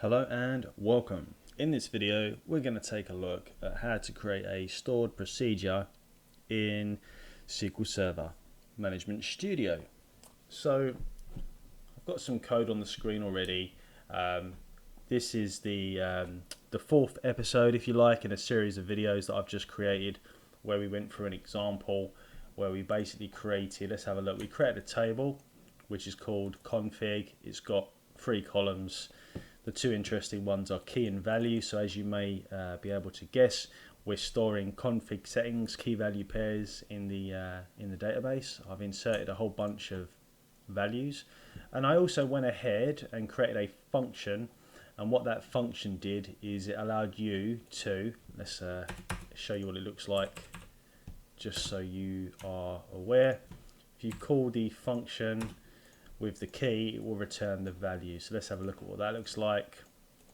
Hello and welcome. In this video we're going to take a look at how to create a stored procedure in SQL Server Management Studio. So I've got some code on the screen already. This is the fourth episode, if you like, in a series of videos that I've just created where we went through an example where we basically created, let's have a look, we created a table which is called config. It's got 3 columns. The 2 interesting ones are key and value. So as you may be able to guess, we're storing config settings, key value pairs in the database. I've inserted a whole bunch of values, and I also went ahead and created a function. And what that function did is it allowed you to, let's show you what it looks like, just so you are aware. If you call the function with the key, it will return the value. So let's have a look at what that looks like.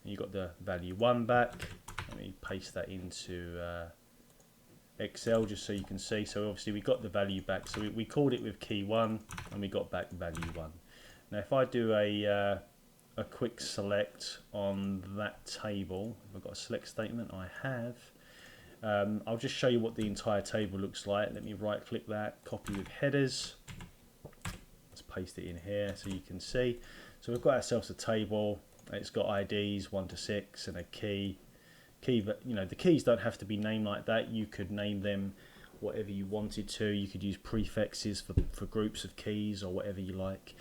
You got the value 1 back. Let me paste that into Excel just so you can see. So obviously we got the value back. So we called it with key 1 and we got back value 1. Now if I do a quick select on that table, if I've got a select statement, I have. I'll just show you what the entire table looks like. Let me right click that, copy with headers. Paste it in here so you can see. So we've got ourselves a table. It's got IDs 1 to 6 and a key. But you know, the keys don't have to be named like that. You could name them whatever you wanted to. You could use prefixes for groups of keys or whatever you like.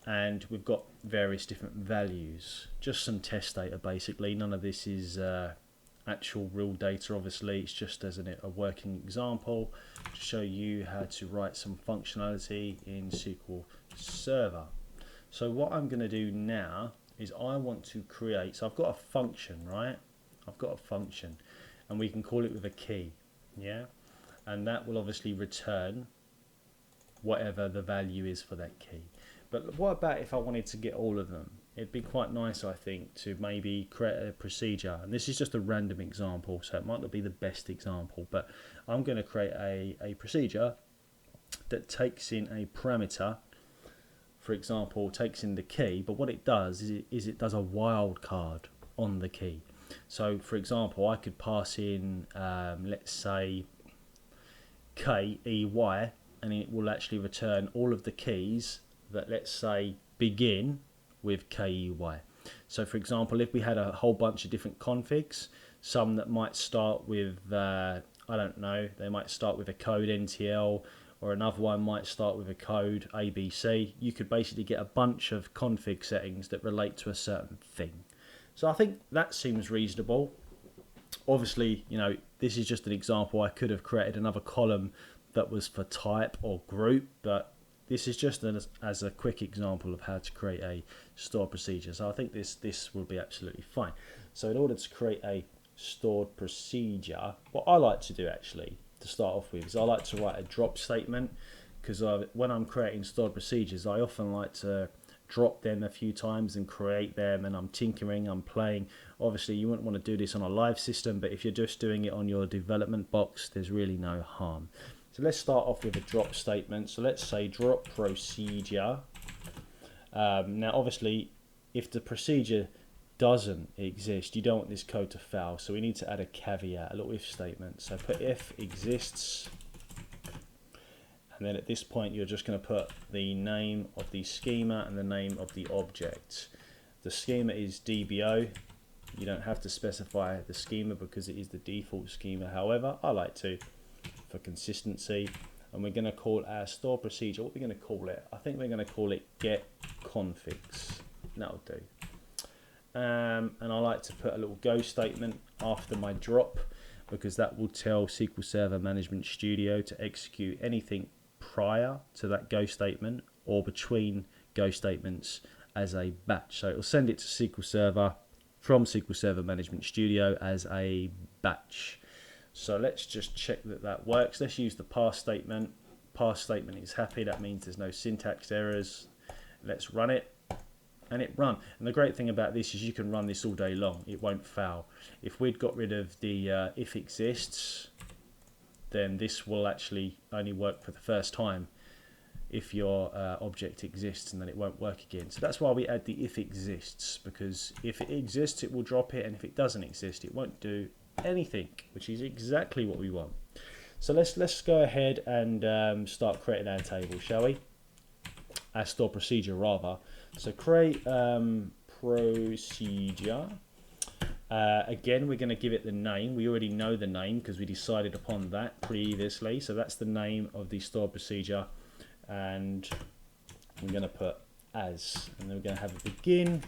And we've got various different values. Just some test data basically. None of this is actual real data, obviously. It's just as a working example to show you how to write some functionality in SQL Server. So what I'm going to do now is I want to create, so I've got a function, right? I've got a function and we can call it with a key, yeah? And that will obviously return whatever the value is for that key. But what about if I wanted to get all of them? It'd be quite nice, I think, to maybe create a procedure. And this is just a random example, so it might not be the best example, but I'm going to create a procedure that takes in a parameter, for example, takes in the key, but what it does is it does a wildcard on the key. So, for example, I could pass in, let's say, KEY, and it will actually return all of the keys that, let's say, begin with KEY. So for example, if we had a whole bunch of different configs, some that might start with, I don't know, they might start with a code NTL, or another one might start with a code ABC, you could basically get a bunch of config settings that relate to a certain thing. So I think that seems reasonable. Obviously, you know, this is just an example. I could have created another column that was for type or group, but this is just as a quick example of how to create a stored procedure. So I think this will be absolutely fine. So in order to create a stored procedure, what I like to do actually to start off with is I like to write a drop statement, because when I'm creating stored procedures, I often like to drop them a few times and create them, and I'm tinkering, I'm playing. Obviously you wouldn't want to do this on a live system, but if you're just doing it on your development box, there's really no harm. So let's start off with a drop statement. So let's say drop procedure. Now obviously if the procedure doesn't exist, you don't want this code to fail, so we need to add a caveat, a little if statement. So put if exists, and then at this point you're just going to put the name of the schema and the name of the object. The schema is DBO. You don't have to specify the schema because it is the default schema. However, I like to for consistency, and we're going to call our store procedure, what are we going to call it? I think we're going to call it GetConfigs. That'll do. And I like to put a little go statement after my drop, because that will tell SQL Server Management Studio to execute anything prior to that go statement or between go statements as a batch. So it will send it to SQL Server from SQL Server Management Studio as a batch. So let's just check that that works. Let's use the pass statement. Pass statement is happy. That means there's no syntax errors. Let's run it, and it run. And the great thing about this is you can run this all day long. It won't fail. If we'd got rid of the if exists, then this will actually only work for the first time if your object exists, and then it won't work again. So that's why we add the if exists, because if it exists it will drop it, and if it doesn't exist it won't do anything, which is exactly what we want. So let's go ahead and start creating our table, shall we? Our store procedure rather. So create procedure. Again, we're going to give it the name. We already know the name because we decided upon that previously. So that's the name of the store procedure, and I'm going to put as, and then we're going to have a begin.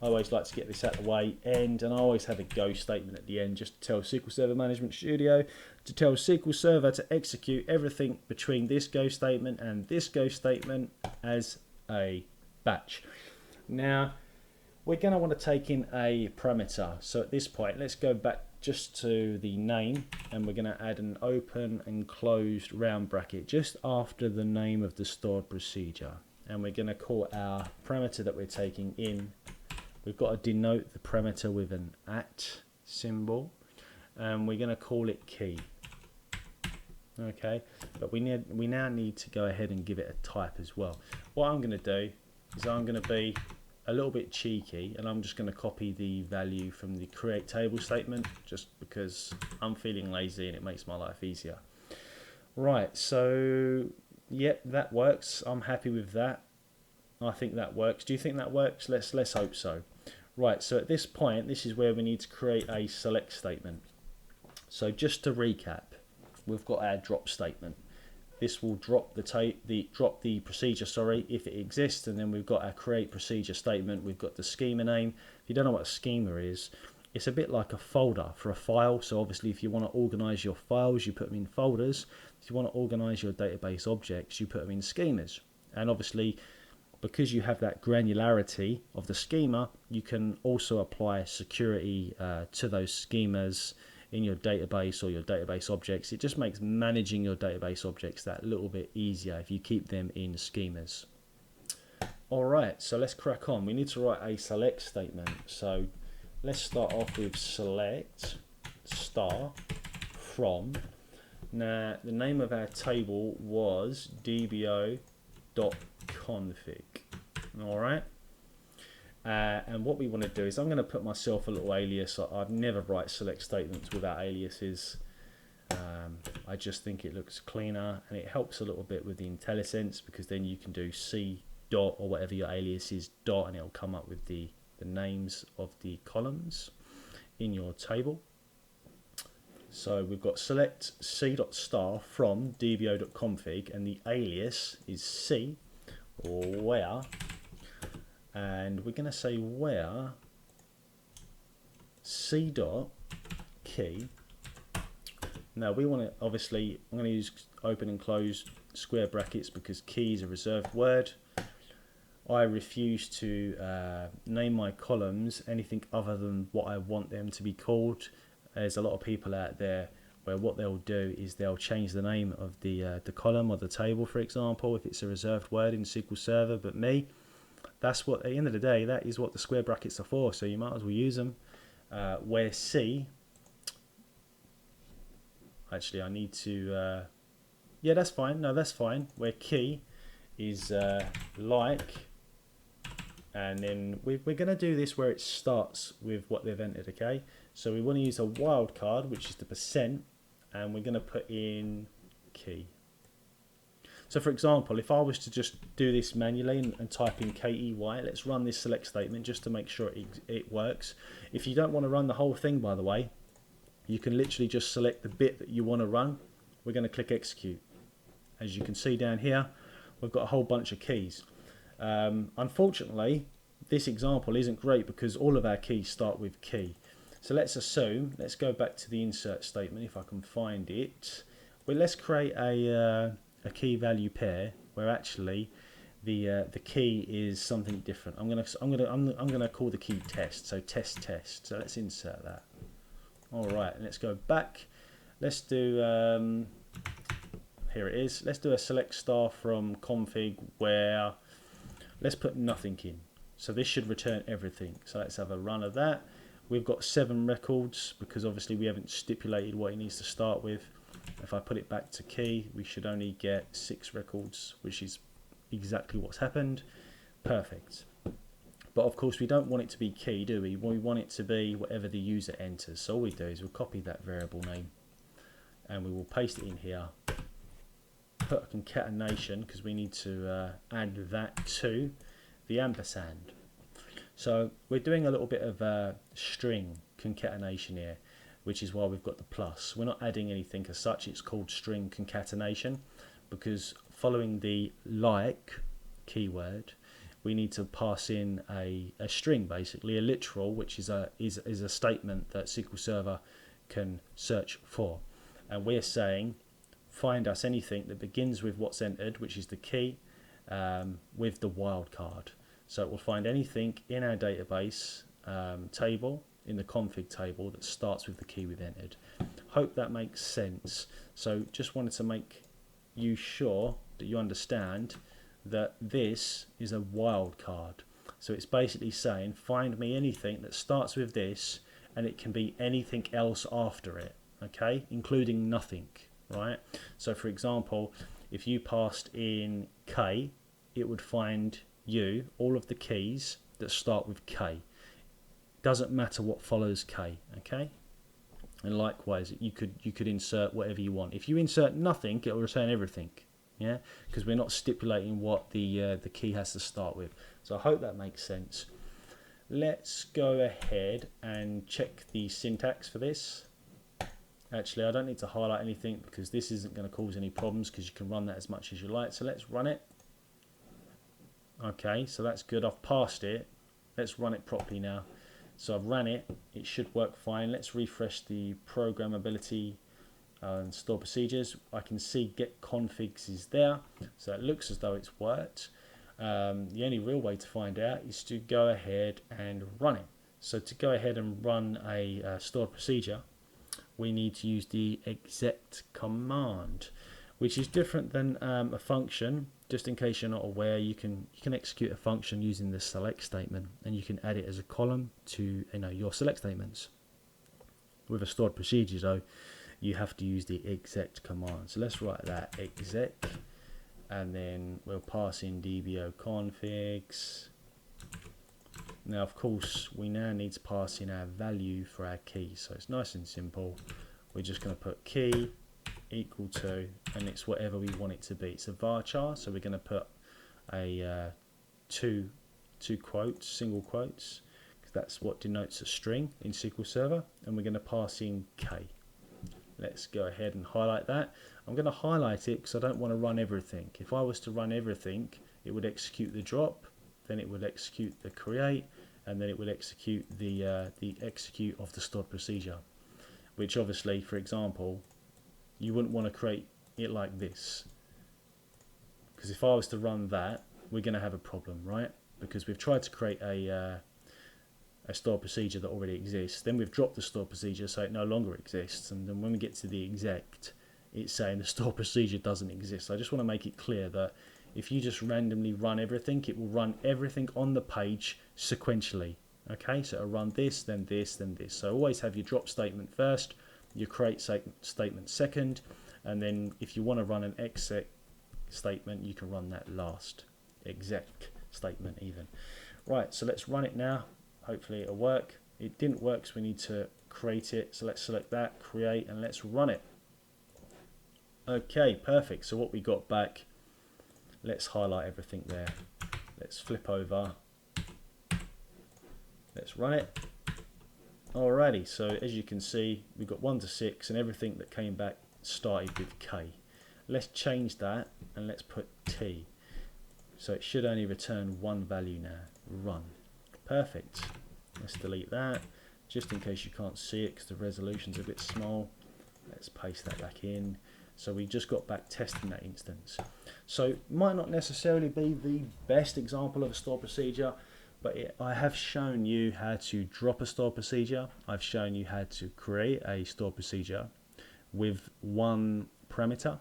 I always like to get this out of the way, end, and I always have a go statement at the end just to tell SQL Server Management Studio to tell SQL Server to execute everything between this go statement and this go statement as a batch. Now we're going to want to take in a parameter. So at this point, let's go back just to the name, and we're going to add an open and closed round bracket just after the name of the stored procedure. And we're going to call our parameter that we're taking in. We've got to denote the parameter with an @ symbol, and we're going to call it key. Okay, but we now need to go ahead and give it a type as well. What I'm going to do is I'm going to be a little bit cheeky, and I'm just going to copy the value from the create table statement, just because I'm feeling lazy and it makes my life easier. Right, so yep, that works. I'm happy with that. I think that works. Do you think that works? Let's hope so. Right, so at this point, this is where we need to create a select statement. So just to recap, we've got our drop statement. This will drop the procedure, sorry, if it exists, and then we've got our create procedure statement. We've got the schema name. If you don't know what a schema is, it's a bit like a folder for a file. So obviously, if you want to organize your files, you put them in folders. If you want to organize your database objects, you put them in schemas. And obviously, because you have that granularity of the schema, you can also apply security to those schemas in your database or your database objects. It just makes managing your database objects that little bit easier if you keep them in schemas. Alright, so let's crack on. We need to write a select statement. So let's start off with select star from. Now the name of our table was dbo.config. Alright, and what we want to do is I'm going to put myself a little alias. I've never write select statements without aliases. I just think it looks cleaner, and it helps a little bit with the IntelliSense, because then you can do C dot or whatever your alias is dot, and it'll come up with the names of the columns in your table. So we've got select c.star from dbo.config, and the alias is C, or where, and we're going to say where c dot key. Now we want to, obviously I'm going to use open and close square brackets because key is a reserved word. I refuse to name my columns anything other than what I want them to be called. There's a lot of people out there where what they'll do is they'll change the name of the column or the table, for example, if it's a reserved word in SQL Server. But me, that's what, at the end of the day, that is what the square brackets are for, so you might as well use them. Where C, actually I need to, yeah, that's fine, no, that's fine. Where key is like, and then we're going to do this where it starts with what they've entered, okay? So we want to use a wildcard, which is the %, and we're going to put in key. So for example, if I was to just do this manually and type in KEY, let's run this select statement just to make sure it works. If you don't want to run the whole thing, by the way, you can literally just select the bit that you want to run. We're going to click execute. As you can see down here, we've got a whole bunch of keys. Unfortunately, this example isn't great because all of our keys start with key. So let's assume, let's go back to the insert statement if I can find it. Well, let's create a key value pair where actually the key is something different. I'm gonna call the key test. So test. So let's insert that. All right, and let's go back. Let's do here it is. Let's do a select star from config where let's put nothing in. So this should return everything. So let's have a run of that. We've got 7 records because obviously we haven't stipulated what it needs to start with. If I put it back to key, we should only get 6 records, which is exactly what's happened. Perfect. But of course we don't want it to be key, do we? We want it to be whatever the user enters. So all we do is we'll copy that variable name and we will paste it in here. Put a concatenation because we need to add that to the ampersand. So we're doing a little bit of string concatenation here, which is why we've got the plus. We're not adding anything as such. It's called string concatenation because following the like keyword, we need to pass in a string, basically a literal, which is a statement that SQL Server can search for. And we're saying find us anything that begins with what's entered, which is the key, with the wildcard. So it will find anything in our database table, in the config table, that starts with the key we've entered. Hope that makes sense. So just wanted to make you sure that you understand that this is a wildcard. So it's basically saying find me anything that starts with this, and it can be anything else after it, okay, including nothing, right? So for example, if you passed in K, it would find you all of the keys that start with K. Doesn't matter what follows K, okay? And likewise, you could insert whatever you want. If you insert nothing, it will return everything, yeah, because we're not stipulating what the key has to start with. So I hope that makes sense. Let's go ahead and check the syntax for this. Actually, I don't need to highlight anything because this isn't going to cause any problems because you can run that as much as you like. So let's run it. Okay, so that's good. I've passed it. Let's run it properly now. So I've ran it. It should work fine. Let's refresh the programmability and store procedures. I can see GetConfigs is there. So it looks as though it's worked. The only real way to find out is to go ahead and run it. So to go ahead and run a stored procedure, we need to use the exec command, which is different than a function. Just in case you're not aware, you can execute a function using the select statement, and you can add it as a column to your select statements. With a stored procedure though, you have to use the exec command. So let's write that exec, and then we'll pass in dbo-configs. Now of course we now need to pass in our value for our key, so it's nice and simple. We're just going to put key equal to, and it's whatever we want it to be. It's a VARCHAR, so we're going to put a two quotes, single quotes, because that's what denotes a string in SQL Server, and we're going to pass in K. Let's go ahead and highlight that. I'm going to highlight it because I don't want to run everything. If I was to run everything, it would execute the drop, then it would execute the create, and then it would execute the execute of the stored procedure, which obviously, for example, you wouldn't want to create it like this, because if I was to run that, we're going to have a problem, right? Because we've tried to create a stored procedure that already exists, then we've dropped the stored procedure so it no longer exists, and then when we get to the exec, it's saying the stored procedure doesn't exist. So I just want to make it clear that if you just randomly run everything, it will run everything on the page sequentially, okay? So it'll run this, then this, then this. So always have your drop statement first, your create statement second, and then if you want to run an exec statement, you can run that last, exec statement even. Right, so let's run it now. Hopefully it'll work. It didn't work, so we need to create it. So let's select that, create, and let's run it. Okay, perfect. So what we got back, let's highlight everything there. Let's flip over. Let's run it. Alrighty, so as you can see, we've got 1 to 6, and everything that came back started with K. Let's change that, and let's put T. So it should only return one value now. Run. Perfect. Let's delete that, just in case you can't see it because the resolution's a bit small. Let's paste that back in. So we just got back testing that instance. So it might not necessarily be the best example of a stored procedure, but I have shown you how to drop a stored procedure. I've shown you how to create a stored procedure with one parameter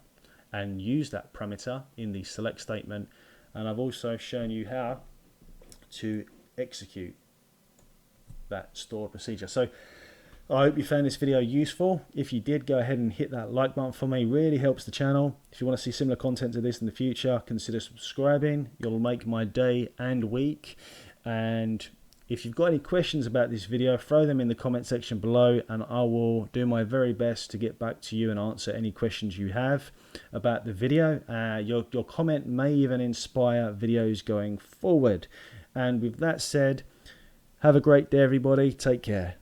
and use that parameter in the select statement. And I've also shown you how to execute that stored procedure. So I hope you found this video useful. If you did, go ahead and hit that like button for me. It really helps the channel. If you want to see similar content to this in the future, consider subscribing. You'll make my day and week. And if you've got any questions about this video, throw them in the comment section below and I will do my very best to get back to you and answer any questions you have about the video. Your comment may even inspire videos going forward. And with that said, have a great day, everybody. Take care.